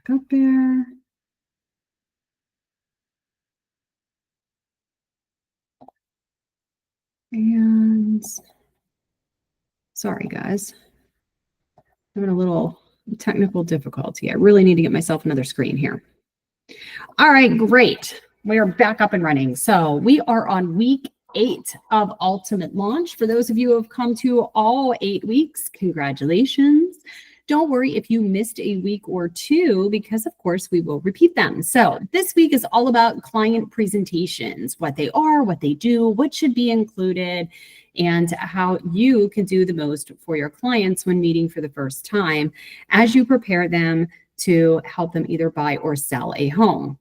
back up there. And sorry, guys. Having a little technical difficulty. I really need to get myself another screen here. All right, great. We are back up and running. So we are on week 8 of Ultimate Launch. For those of you who have come to all 8 weeks, congratulations. Don't worry if you missed a week or two, because of course we will repeat them. So this week is all about client presentations, what they are, what they do, what should be included, and how you can do the most for your clients when meeting for the first time as you prepare them to help them either buy or sell a home.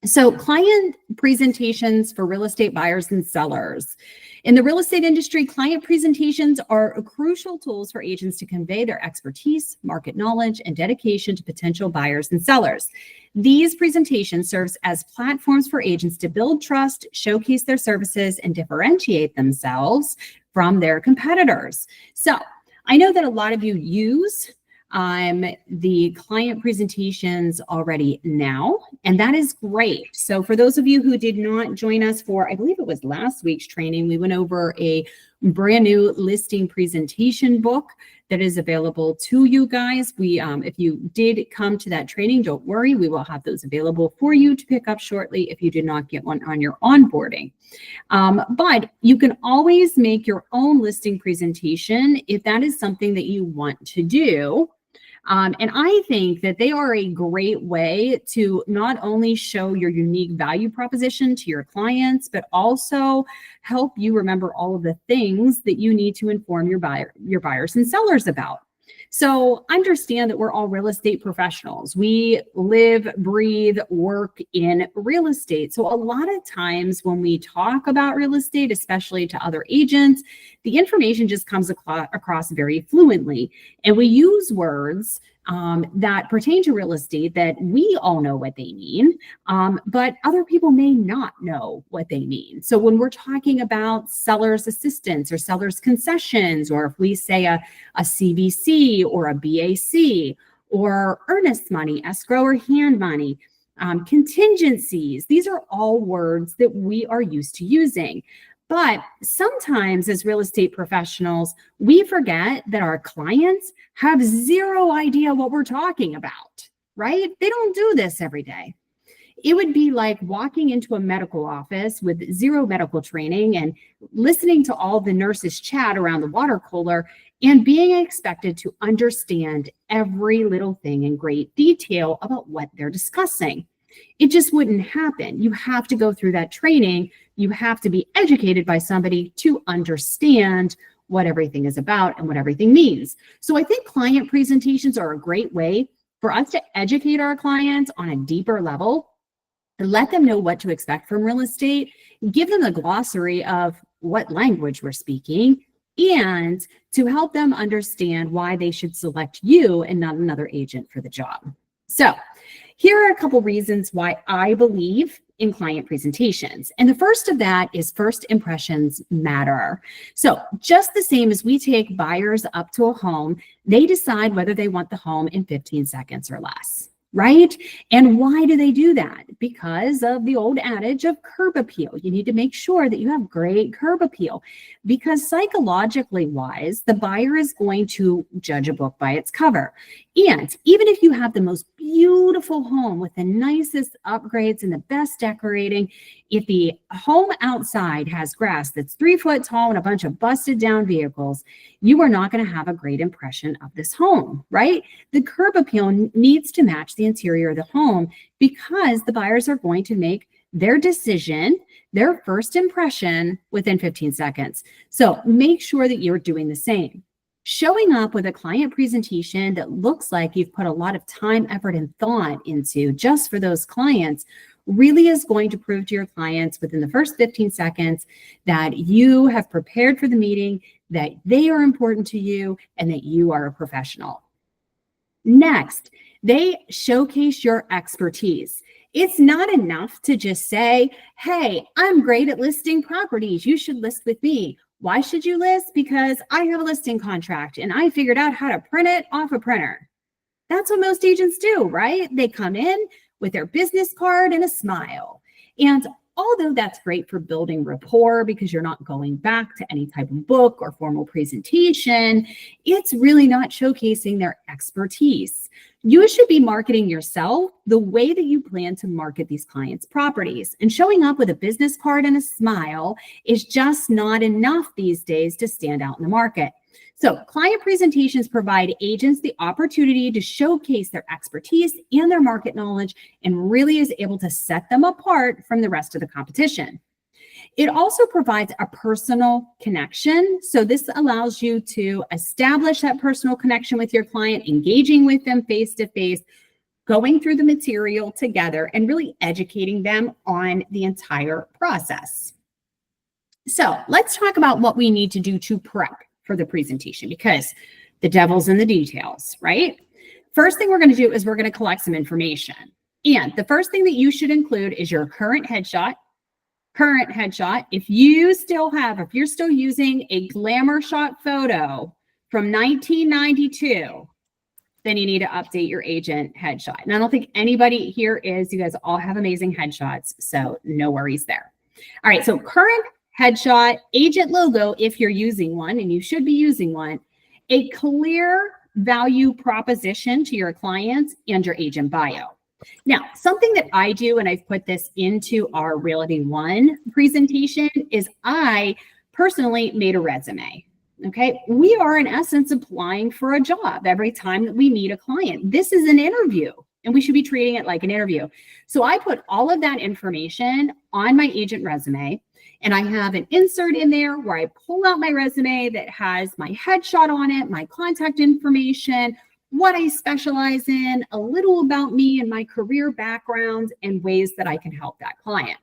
So client presentations for real estate buyers and sellers. In the real estate industry, client presentations are crucial tools for agents to convey their expertise, market knowledge, and dedication to potential buyers and sellers. These presentations serve as platforms for agents to build trust, showcase their services, and differentiate themselves from their competitors. So I know that a lot of you use the client presentations already now, and that is great. So for those of you who did not join us for, I believe it was last week's training, we went over a brand new listing presentation book that is available to you guys. If you did come to that training, don't worry, we will have those available for you to pick up shortly if you did not get one on your onboarding. But you can always make your own listing presentation if that is something that you want to do. And I think that they are a great way to not only show your unique value proposition to your clients, but also help you remember all of the things that you need to inform your buyers and sellers about. So understand that we're all real estate professionals. We live, breathe, work in real estate. So a lot of times when we talk about real estate, especially to other agents, the information just comes across very fluently. And we use words that pertain to real estate that we all know what they mean, but other people may not know what they mean. So when we're talking about seller's assistance or seller's concessions, or if we say a CVC or a BAC or earnest money, escrow or hand money, contingencies, these are all words that we are used to using. But sometimes as real estate professionals, we forget that our clients have zero idea what we're talking about, right? They don't do this every day. It would be like walking into a medical office with zero medical training and listening to all the nurses chat around the water cooler and being expected to understand every little thing in great detail about what they're discussing. It just wouldn't happen. You have to go through that training. You have to be educated by somebody to understand what everything is about and what everything means. So I think client presentations are a great way for us to educate our clients on a deeper level and let them know what to expect from real estate, give them a glossary of what language we're speaking, and to help them understand why they should select you and not another agent for the job. So here are a couple reasons why I believe in client presentations. And the first of that is first impressions matter. So just the same as we take buyers up to a home, they decide whether they want the home in 15 seconds or less, right? And why do they do that? Because of the old adage of curb appeal. You need to make sure that you have great curb appeal, because psychologically wise, the buyer is going to judge a book by its cover. And even if you have the most beautiful home with the nicest upgrades and the best decorating, if the home outside has grass that's 3 foot tall and a bunch of busted down vehicles, you are not going to have a great impression of this home, right? The curb appeal needs to match the interior of the home, because the buyers are going to make their decision, their first impression, within 15 seconds. So make sure that you're doing the same. Showing up with a client presentation that looks like you've put a lot of time, effort, and thought into just for those clients really is going to prove to your clients within the first 15 seconds that you have prepared for the meeting, that they are important to you, and that you are a professional. Next, they showcase your expertise. It's not enough to just say, hey, I'm great at listing properties. You should list with me. Why should you list? Because I have a listing contract and I figured out how to print it off a printer. That's what most agents do, right? They come in with their business card and a smile. And although that's great for building rapport because you're not going back to any type of book or formal presentation, it's really not showcasing their expertise. You should be marketing yourself the way that you plan to market these clients' properties. And showing up with a business card and a smile is just not enough these days to stand out in the market. So client presentations provide agents the opportunity to showcase their expertise and their market knowledge, and really is able to set them apart from the rest of the competition. It also provides a personal connection. So this allows you to establish that personal connection with your client, engaging with them face-to-face, going through the material together, and really educating them on the entire process. So let's talk about what we need to do to prep for the presentation, because the devil's in the details, right? First thing we're going to do is we're going to collect some information. And the first thing that you should include is your current headshot. If you're still using a glamour shot photo from 1992, then you need to update your agent headshot. And I don't think anybody here is. You guys all have amazing headshots, so no worries there. All right, so current headshot, agent logo, if you're using one, and you should be using one, a clear value proposition to your clients, and your agent bio. Now, something that I do, and I've put this into our Realty One presentation, is I personally made a resume. Okay, we are in essence applying for a job every time that we meet a client. This is an interview, and we should be treating it like an interview. So I put all of that information on my agent resume. And I have an insert in there where I pull out my resume that has my headshot on it, my contact information, what I specialize in, a little about me and my career background, and ways that I can help that client.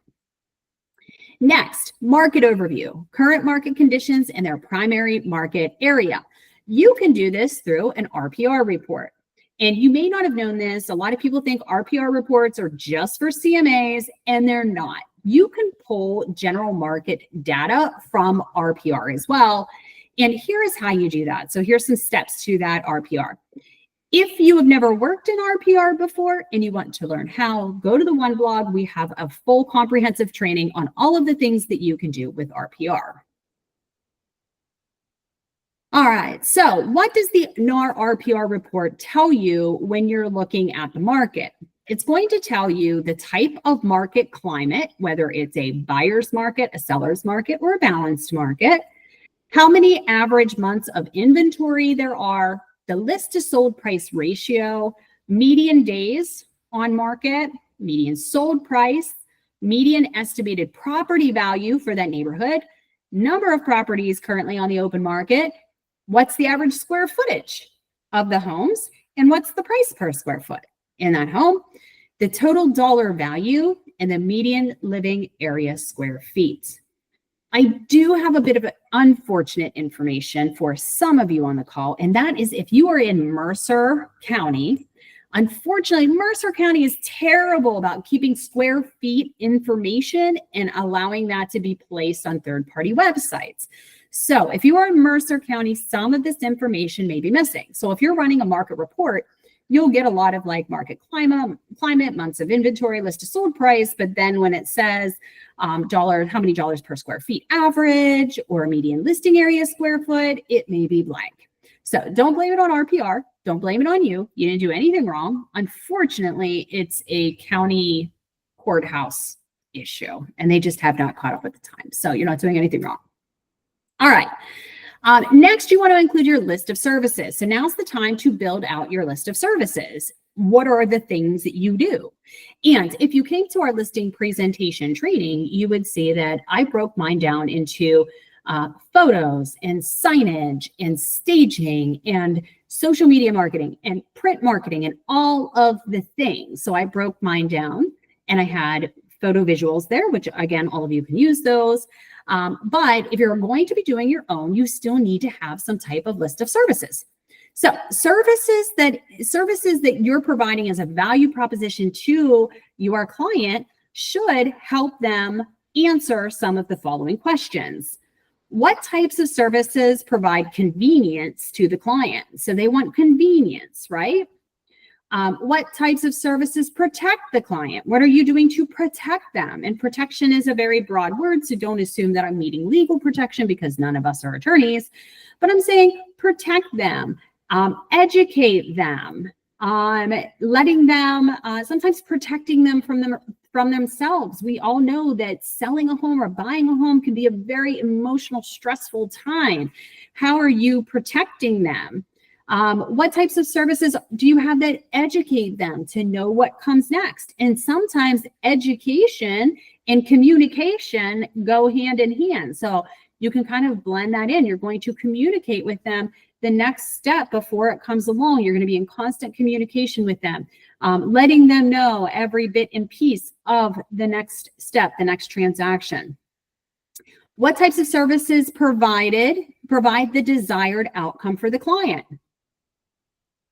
Next, market overview, current market conditions in their primary market area. You can do this through an RPR report. And you may not have known this. A lot of people think RPR reports are just for CMAs, and they're not. You can pull general market data from RPR as well. And here is how you do that. So here's some steps to that RPR. If you have never worked in RPR before and you want to learn how, go to the One blog. We have a full comprehensive training on all of the things that you can do with RPR. All right, so what does the NAR RPR report tell you when you're looking at the market? It's going to tell you the type of market climate, whether it's a buyer's market, a seller's market, or a balanced market, how many average months of inventory there are, the list to sold price ratio, median days on market, median sold price, median estimated property value for that neighborhood, number of properties currently on the open market, what's the average square footage of the homes, and what's the price per square foot in that home, the total dollar value, and the median living area square feet. I do have a bit of unfortunate information for some of you on the call, and that is if you are in Mercer County. Unfortunately, Mercer County is terrible about keeping square feet information and allowing that to be placed on third-party websites. So if you are in Mercer County, some of this information may be missing. So if you're running a market report, you'll get a lot of like market climate, months of inventory, list to sold price. But then when it says how many dollars per square feet average or median listing area square foot, it may be blank. So don't blame it on RPR. Don't blame it on you. You didn't do anything wrong. Unfortunately, it's a county courthouse issue, and they just have not caught up with the time. So you're not doing anything wrong. All right. Next, you want to include your list of services. So now's the time to build out your list of services. What are the things that you do? And if you came to our listing presentation training, you would see that I broke mine down into photos and signage and staging and social media marketing and print marketing and all of the things. So I broke mine down and I had photo visuals there, which again, all of you can use those. But if you're going to be doing your own, you still need to have some type of list of services. So services that you're providing as a value proposition to your client should help them answer some of the following questions. What types of services provide convenience to the client? So they want convenience, right? What types of services protect the client? What are you doing to protect them? And protection is a very broad word, so don't assume that I'm meaning legal protection because none of us are attorneys, but I'm saying protect them, educate them, letting them, sometimes protecting them from themselves. We all know that selling a home or buying a home can be a very emotional, stressful time. How are you protecting them? What types of services do you have that educate them to know what comes next? And sometimes education and communication go hand in hand. So you can kind of blend that in. You're going to communicate with them the next step before it comes along. You're going to be in constant communication with them, letting them know every bit and piece of the next step, the next transaction. What types of services provide the desired outcome for the client?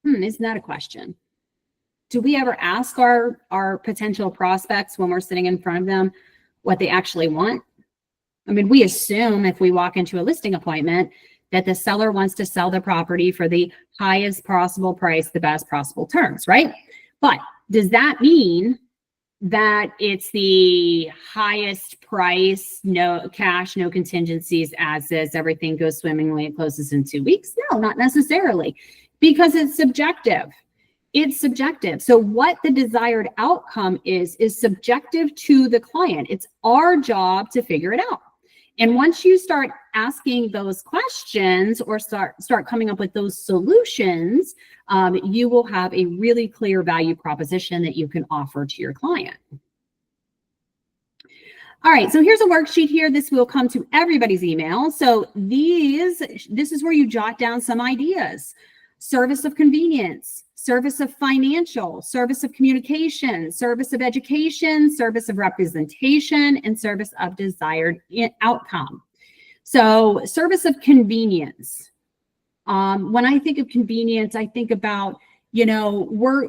Isn't that a question? Do we ever ask our potential prospects when we're sitting in front of them what they actually want? I mean, we assume if we walk into a listing appointment that the seller wants to sell the property for the highest possible price, the best possible terms, right? But does that mean that it's the highest price, no cash, no contingencies, as is, everything goes swimmingly, it closes in 2 weeks? No, not necessarily, because it's subjective. It's subjective. So what the desired outcome is subjective to the client. It's our job to figure it out. And once you start asking those questions or start coming up with those solutions, you will have a really clear value proposition that you can offer to your client. All right, so here's a worksheet here. This will come to everybody's email. So this is where you jot down some ideas. Service of convenience, service of financial, service of communication, service of education, service of representation, and service of desired outcome. So service of convenience. When I think of convenience, I think about, you know,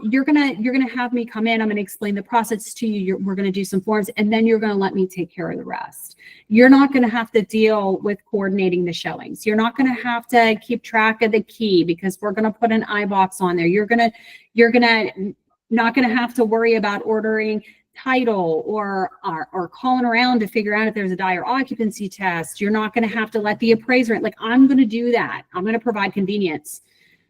you're gonna have me come in. I'm gonna explain the process to you. We're gonna do some forms, and then you're gonna let me take care of the rest. You're not gonna have to deal with coordinating the showings. You're not gonna have to keep track of the key because we're gonna put an iBox on there. You're not gonna have to worry about ordering title or calling around to figure out if there's a dire occupancy test. You're not gonna have to let the appraiser in. Like, I'm gonna do that. I'm gonna provide convenience.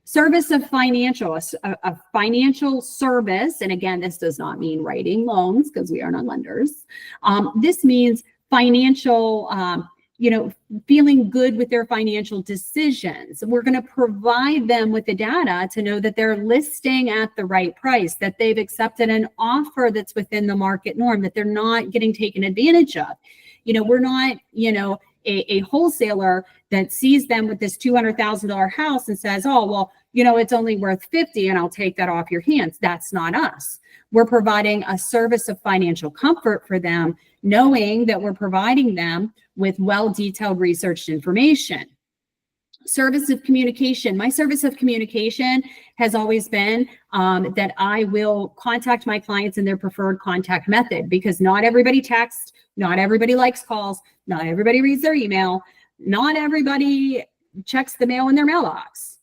Service of financial, a financial service. And again, this does not mean writing loans because we are not lenders. This means financial, feeling good with their financial decisions. We're going to provide them with the data to know that they're listing at the right price, that they've accepted an offer that's within the market norm, that they're not getting taken advantage of. We're not, a wholesaler that sees them with this $200,000 house and says, oh, well, it's only worth 50 and I'll take that off your hands. That's not us. We're providing a service of financial comfort for them, knowing that we're providing them with well-detailed researched information. Service of communication. My service of communication has always been that I will contact my clients in their preferred contact method, because not everybody texts, not everybody likes calls, not everybody reads their email, not everybody checks the mail in their mailbox.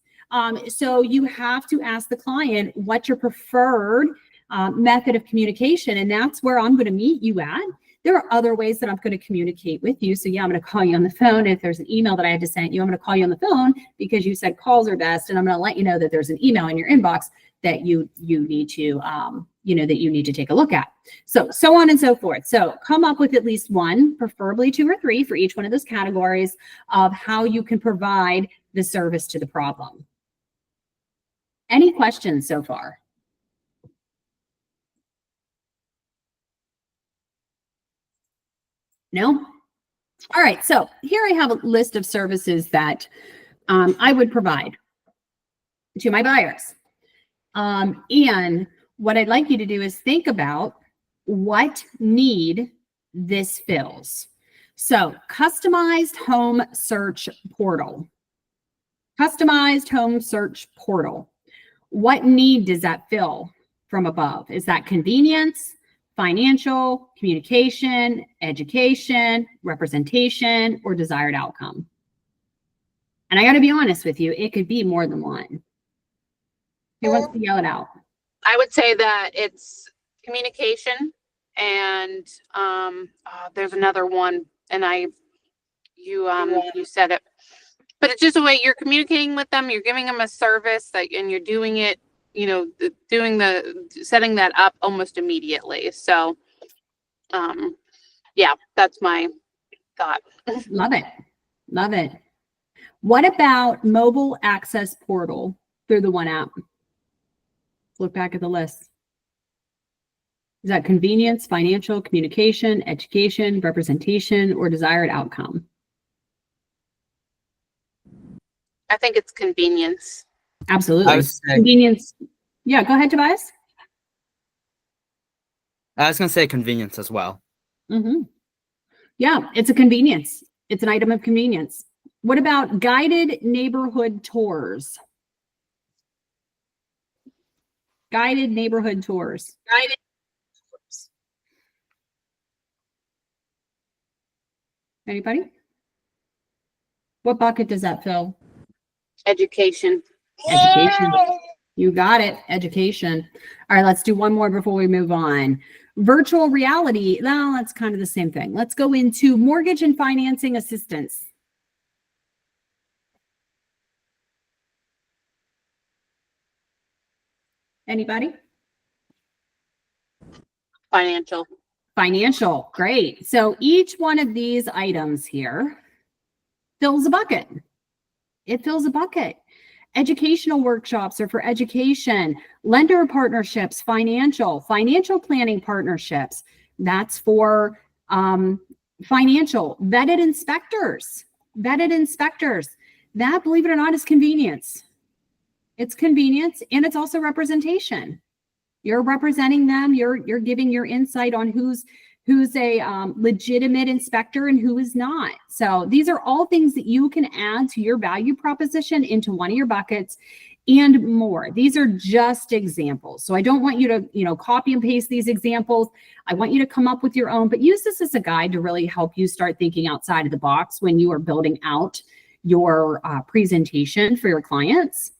So you have to ask the client what your preferred method of communication, and that's where I'm going to meet you at. There are other ways that I'm going to communicate with you. So yeah, I'm going to call you on the phone. If there's an email that I had to send you, I'm going to call you on the phone because you said calls are best. And I'm going to let you know that there's an email in your inbox that you need to, that you need to take a look at. So on and so forth. So come up with at least one, preferably 2 or 3 for each one of those categories of how you can provide the service to the problem. Any questions so far? No? All right, so here I have a list of services that I would provide to my buyers. And what I'd like you to do is think about what need this fills. So customized home search portal. Customized home search portal. What need does that fill from above? Is that convenience, financial, communication, education, representation, or desired outcome? And I got to be honest with you, it could be more than one. Who wants to yell it out? I would say that it's communication, and there's another one, and you said it, but it's just a way you're communicating with them. You're giving them a service and you're doing it. Setting that up almost immediately. So, yeah, that's my thought. Love it. Love it. What about mobile access portal through the One app? Look back at the list. Is that convenience, financial, communication, education, representation, or desired outcome? I think it's convenience. Absolutely. Convenience. Yeah, go ahead, Tobias. I was going to say convenience as well. Mm-hmm. Yeah, it's a convenience. It's an item of convenience. What about guided neighborhood tours? Guided neighborhood tours. Guided. Anybody? What bucket does that fill? Education. Education. You got it. Education. All right, let's do one more before we move on. Virtual reality. Well, that's kind of the same thing. Let's go into mortgage and financing assistance. Anybody? Financial. Financial. Great. So each one of these items here fills a bucket. It fills a bucket. Educational workshops are for education, lender partnerships, financial planning partnerships. That's for financial, vetted inspectors. That, believe it or not, is convenience. It's convenience, and it's also representation. You're representing them. You're giving your insight on who's a legitimate inspector and who is not. So these are all things that you can add to your value proposition into one of your buckets and more. These are just examples. So I don't want you to, copy and paste these examples. I want you to come up with your own, but use this as a guide to really help you start thinking outside of the box when you are building out your presentation for your clients.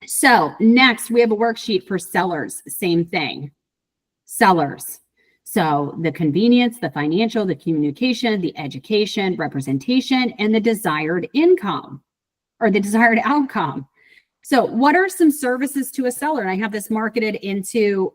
So next, we have a worksheet for sellers. Same thing. Sellers. So the convenience, the financial, the communication, the education, representation, and the desired income or the desired outcome. So what are some services to a seller? And I have this marketed into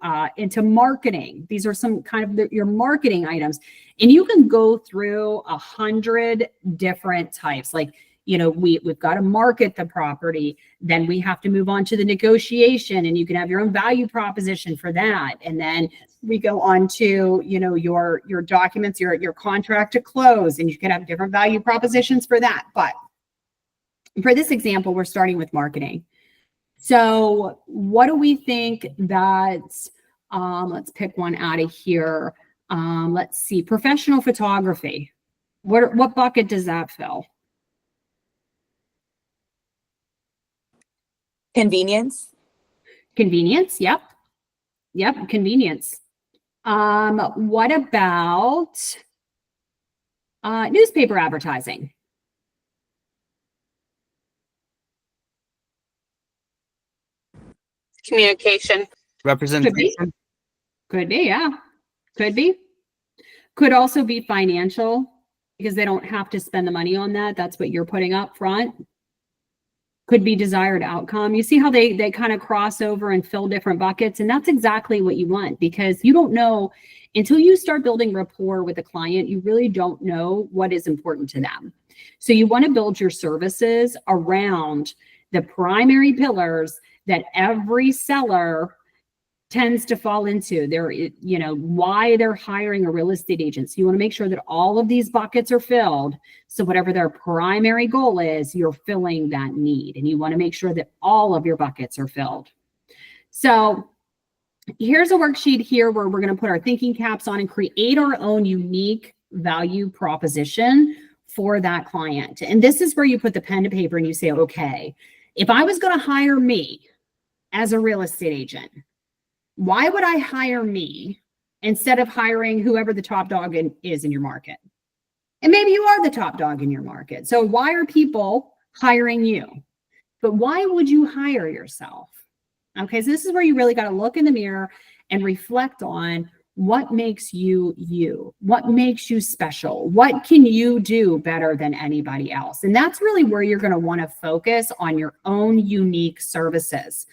marketing. These are some kind of your marketing items. And you can go through 100 different types. Like, we've got to market the property. Then we have to move on to the negotiation, and you can have your own value proposition for that. And then we go on to, your documents, your contract to close, and you can have different value propositions for that. But for this example, we're starting with marketing. So what do we think that, let's pick one out of here. Let's see, professional photography. What bucket does that fill? Convenience. Convenience. Yep. Convenience. What about newspaper advertising? Communication. Representation. Could be, yeah. Could be. Could also be financial because they don't have to spend the money on that. That's what you're putting up front. Could be desired outcome. You see how they kind of cross over and fill different buckets, and that's exactly what you want, because you don't know until you start building rapport with a client, you really don't know what is important to them. So you want to build your services around the primary pillars that every seller tends to fall into. Why they're hiring a real estate agent. So you want to make sure that all of these buckets are filled. So whatever their primary goal is, you're filling that need. And you want to make sure that all of your buckets are filled. So here's a worksheet here where we're going to put our thinking caps on and create our own unique value proposition for that client. And this is where you put the pen to paper and you say, okay, if I was going to hire me as a real estate agent, why would I hire me instead of hiring whoever the top dog is in your market? And maybe you are the top dog in your market. So why are people hiring you? But why would you hire yourself? Okay, so this is where you really got to look in the mirror and reflect on what makes you you, what makes you special, what can you do better than anybody else. And that's really where you're going to want to focus on your own unique services.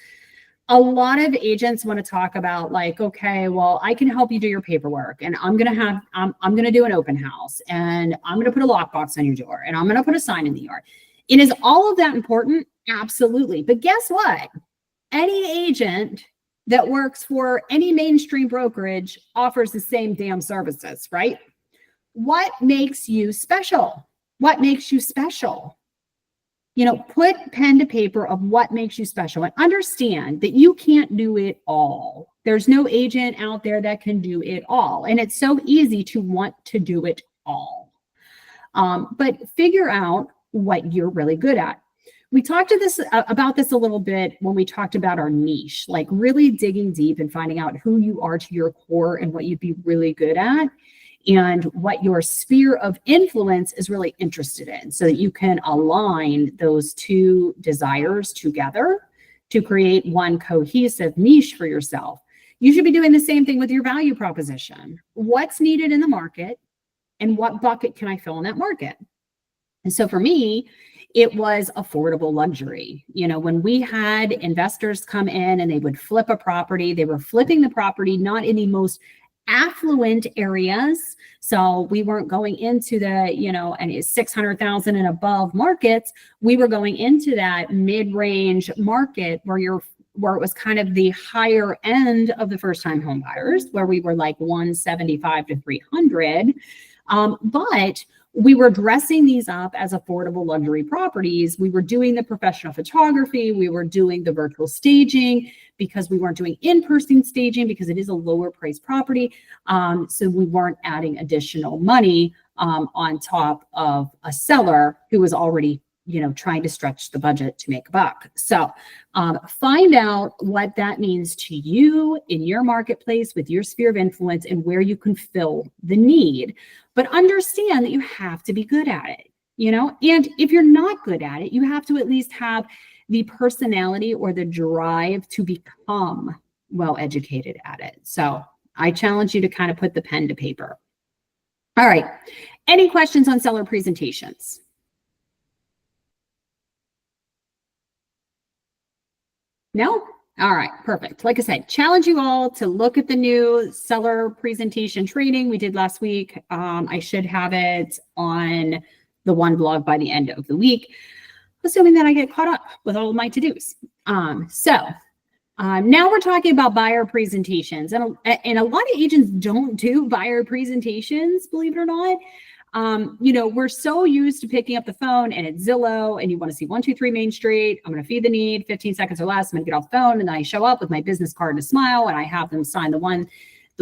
A lot of agents want to talk about like, okay, well, I can help you do your paperwork, and I'm going to do an open house, and I'm going to put a lockbox on your door, and I'm going to put a sign in the yard. And is all of that important? Absolutely. But guess what? Any agent that works for any mainstream brokerage offers the same damn services, right? What makes you special? What makes you special? You know, put pen to paper of what makes you special and understand that you can't do it all. There's no agent out there that can do it all. And it's so easy to want to do it all. But figure out what you're really good at. We talked about this a little bit when we talked about our niche, like really digging deep and finding out who you are to your core and what you'd be really good at, and what your sphere of influence is really interested in, so that you can align those two desires together to create one cohesive niche for yourself. You should be doing the same thing with your value proposition. What's needed in the market, and what bucket can I fill in that market? And so for me, it was affordable luxury. You know, when we had investors come in and they would flip a property, they were flipping the property not in the most affluent areas. So we weren't going into the, you know, and 600,000 and above markets. We were going into that mid-range market where it was kind of the higher end of the first-time home buyers, where we were like 175 to 300. But we were dressing these up as affordable luxury properties. We were doing the professional photography. We were doing the virtual staging because we weren't doing in-person staging because it is a lower price property. So we weren't adding additional money on top of a seller who was already, you know, trying to stretch the budget to make a buck. So find out what that means to you in your marketplace with your sphere of influence and where you can fill the need. But understand that you have to be good at it, you know, and if you're not good at it, you have to at least have the personality or the drive to become well educated at it. So I challenge you to kind of put the pen to paper. All right. Any questions on seller presentations? No? All right, perfect. Like I said, challenge you all to look at the new seller presentation training we did last week. I should have it on the one blog by the end of the week, assuming that I get caught up with all of my to-dos. Now we're talking about buyer presentations, and a lot of agents don't do buyer presentations, believe it or not. You know, we're so used to picking up the phone and it's Zillow and you want to see 123 Main Street. I'm going to feed the need, 15 seconds or less. I'm going to get off the phone, and then I show up with my business card and a smile, and I have them sign the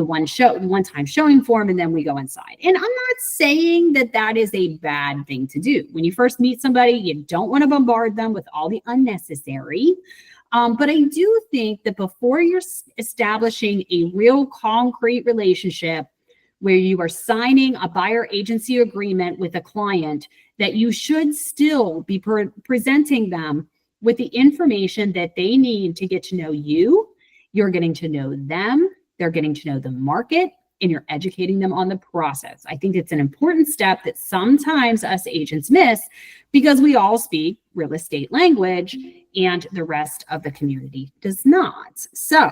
one-time showing form, and then we go inside. And I'm not saying that that is a bad thing to do. When you first meet somebody, you don't want to bombard them with all the unnecessary. But I do think that before you're establishing a real concrete relationship where you are signing a buyer agency agreement with a client, that you should still be presenting them with the information that they need to get to know you. You're getting to know them, they're getting to know the market, and you're educating them on the process. I think it's an important step that sometimes us agents miss because we all speak real estate language and the rest of the community does not. So,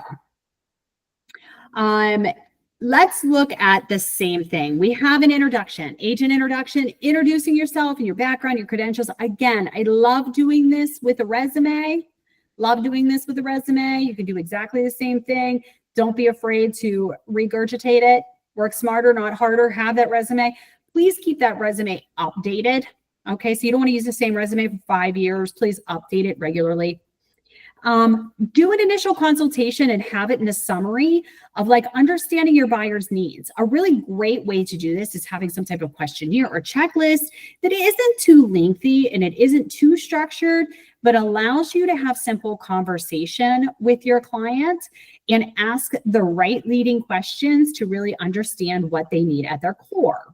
let's look at the same thing. We have an introduction, agent introduction, introducing yourself and your background, your credentials. Again, I love doing this with a resume. You can do exactly the same thing. Don't be afraid to regurgitate it. Work smarter, not harder. Have that resume. Please keep that resume updated. Okay, so you don't want to use the same resume for 5 years. Please update it regularly. Do an initial consultation and have it in a summary of like understanding your buyer's needs. A really great way to do this is having some type of questionnaire or checklist that isn't too lengthy and it isn't too structured, but allows you to have simple conversation with your client and ask the right leading questions to really understand what they need at their core.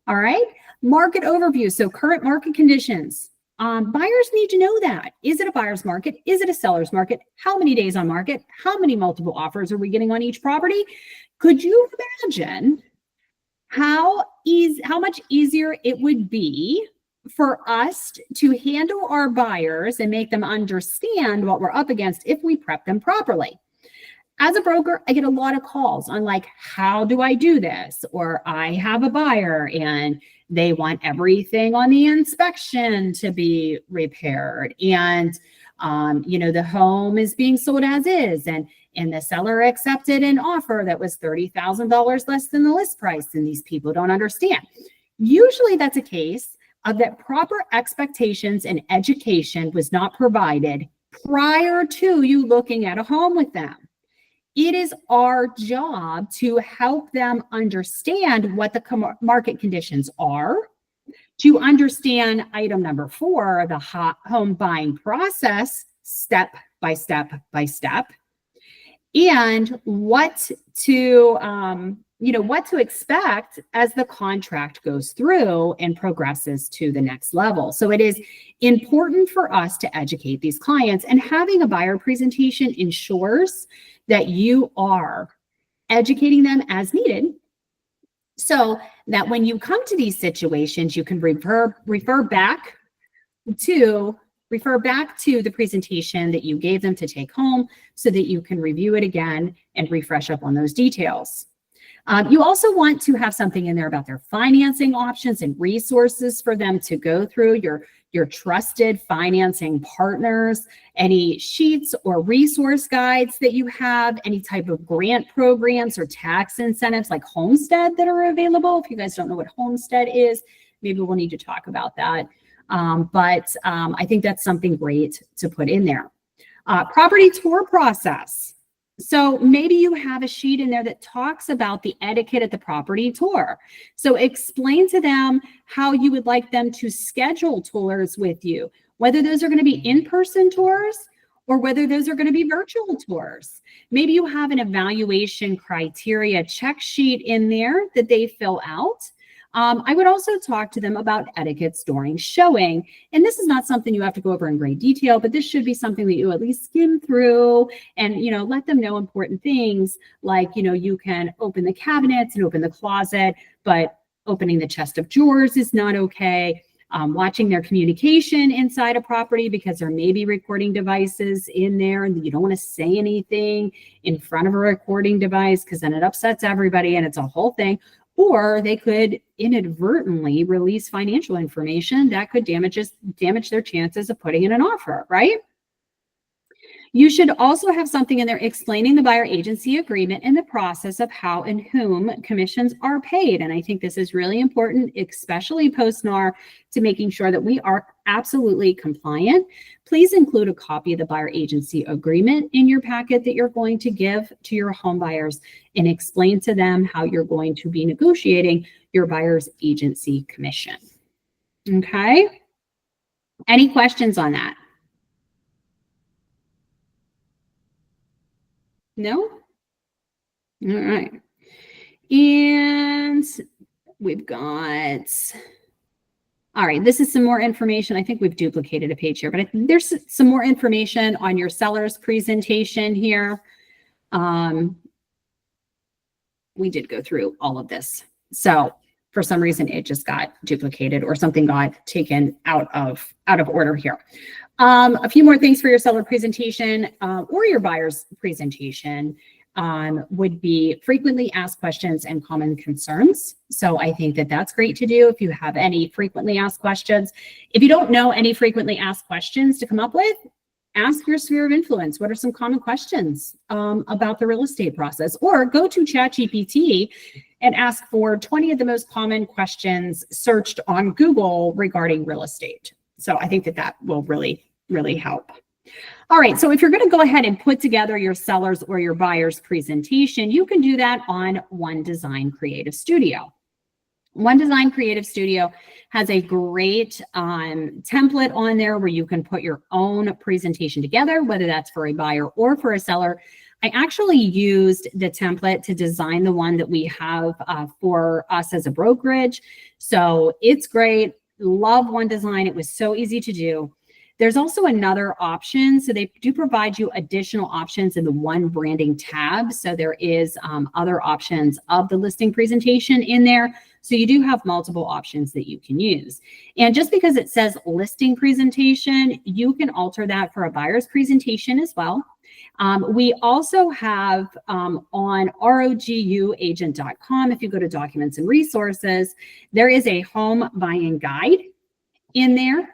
All right. Market overview. So current market conditions. Buyers need to know that. Is it a buyer's market? Is it a seller's market? How many days on market? How many multiple offers are we getting on each property? Could you imagine how much easier it would be for us to handle our buyers and make them understand what we're up against if we prep them properly? As a broker, I get a lot of calls on like, how do I do this? Or I have a buyer and they want everything on the inspection to be repaired. And, the home is being sold as is. And the seller accepted an offer that was $30,000 less than the list price. And these people don't understand. Usually that's a case of that proper expectations and education was not provided prior to you looking at a home with them. It is our job to help them understand what the market conditions are, to understand item number 4, the home buying process, step by step by step, and what to expect as the contract goes through and progresses to the next level. So it is important for us to educate these clients, and having a buyer presentation ensures that you are educating them as needed so that when you come to these situations, you can refer back to the presentation that you gave them to take home so that you can review it again and refresh up on those details. You also want to have something in there about their financing options and resources for them to go through, your trusted financing partners, any sheets or resource guides that you have, any type of grant programs or tax incentives like Homestead that are available. If you guys don't know what Homestead is, maybe we'll need to talk about that. But I think that's something great to put in there. Property tour process. So maybe you have a sheet in there that talks about the etiquette at the property tour. So explain to them how you would like them to schedule tours with you, whether those are going to be in-person tours or whether those are going to be virtual tours. Maybe you have an evaluation criteria check sheet in there that they fill out. I would also talk to them about etiquettes during showing. And this is not something you have to go over in great detail, but this should be something that you at least skim through and, let them know important things like, you can open the cabinets and open the closet, but opening the chest of drawers is not okay. Watching their communication inside a property because there may be recording devices in there and you don't want to say anything in front of a recording device because then it upsets everybody and it's a whole thing. Or they could inadvertently release financial information that could damage their chances of putting in an offer, right? You should also have something in there explaining the buyer agency agreement and the process of how and whom commissions are paid. And I think this is really important, especially post-NAR, to making sure that we are absolutely compliant. Please include a copy of the buyer agency agreement in your packet that you're going to give to your home buyers and explain to them how you're going to be negotiating your buyer's agency commission. Okay? Any questions on that? No? All right. And we've got, all right, this is some more information. I think we've duplicated a page here, but there's some more information on your seller's presentation here. We did go through all of this. So for some reason, it just got duplicated or something got taken out of order here. A few more things for your seller presentation or your buyer's presentation would be frequently asked questions and common concerns. So I think that that's great to do if you have any frequently asked questions. If you don't know any frequently asked questions to come up with, ask your sphere of influence. What are some common questions about the real estate process? Or go to ChatGPT and ask for 20 of the most common questions searched on Google regarding real estate. So I think that will really help. All right, so if you're going to go ahead and put together your seller's or your buyer's presentation, you can do that on One Design Creative Studio. One Design Creative Studio has a great template on there where you can put your own presentation together, whether that's for a buyer or for a seller. I actually used the template to design the one that we have for us as a brokerage. So it's great. love One Design. It was so easy to do. There's also another option. So they do provide you additional options in the One Branding tab. So there is other options of the listing presentation in there. So you do have multiple options that you can use. And just because it says listing presentation, you can alter that for a buyer's presentation as well. We also have on roguagent.com, if you go to documents and resources, there is a home buying guide in there.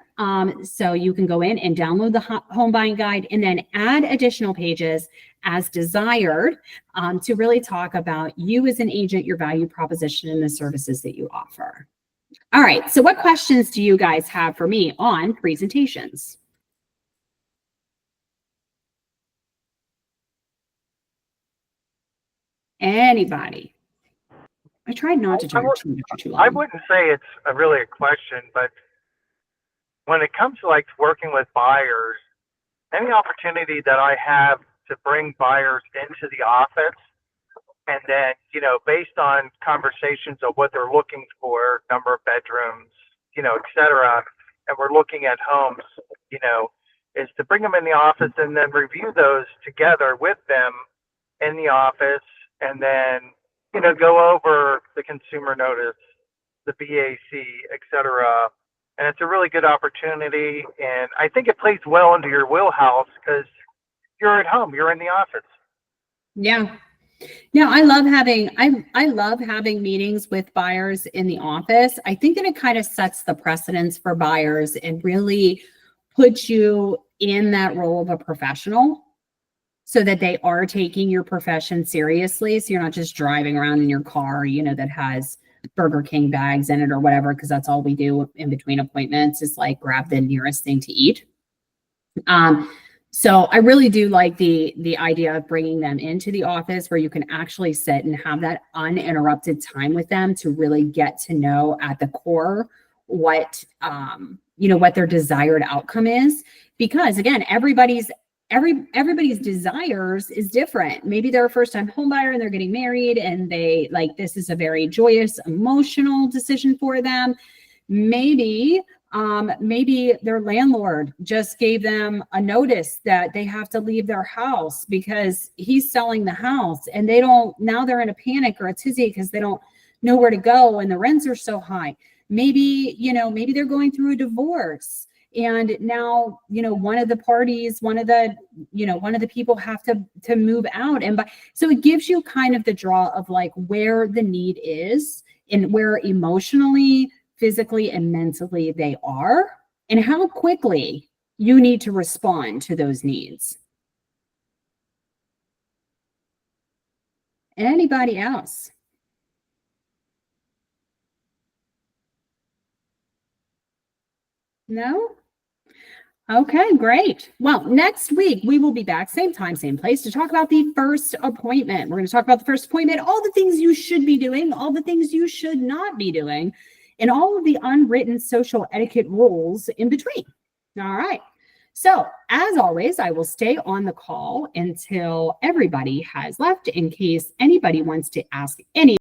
So you can go in and download the home buying guide and then add additional pages as desired to really talk about you as an agent, your value proposition, and the services that you offer. All right. So what questions do you guys have for me on presentations? Anybody? I tried not to turn too long. I wouldn't say it's really a question, but when it comes to like working with buyers, any opportunity that I have to bring buyers into the office, and then, you know, based on conversations of what they're looking for, number of bedrooms, you know, et cetera, and we're looking at homes, you know, is to bring them in the office and then review those together with them in the office, and then, you know, go over the consumer notice, the BAC, et cetera. And it's a really good opportunity. And I think it plays well into your wheelhouse because you're at home, you're in the office. Yeah. No, I love having I love having meetings with buyers in the office. I think that it kind of sets the precedence for buyers and really puts you in that role of a professional so that they are taking your profession seriously. So you're not just driving around in your car, you know, that has Burger King bags in it or whatever, because that's all we do in between appointments is like grab the nearest thing to eat. So I really do like the idea of bringing them into the office where you can actually sit and have that uninterrupted time with them to really get to know at the core what, you know, what their desired outcome is. Because again, everybody's desires is different. Maybe they're a first-time home buyer and they're getting married and they like, this is a very joyous, emotional decision for them. Maybe their landlord just gave them a notice that they have to leave their house because he's selling the house and now they're in a panic or a tizzy because they don't know where to go and the rents are so high. Maybe they're going through a divorce. And now, you know, one of the people have to move out. So it gives you kind of the draw of like where the need is and where emotionally, physically, and mentally they are and how quickly you need to respond to those needs. Anybody else? No? Okay, great. Well, next week we will be back, same time, same place, to talk about the first appointment. We're going to talk about the first appointment, all the things you should be doing, all the things you should not be doing, and all of the unwritten social etiquette rules in between. All right. So as always, I will stay on the call until everybody has left in case anybody wants to ask any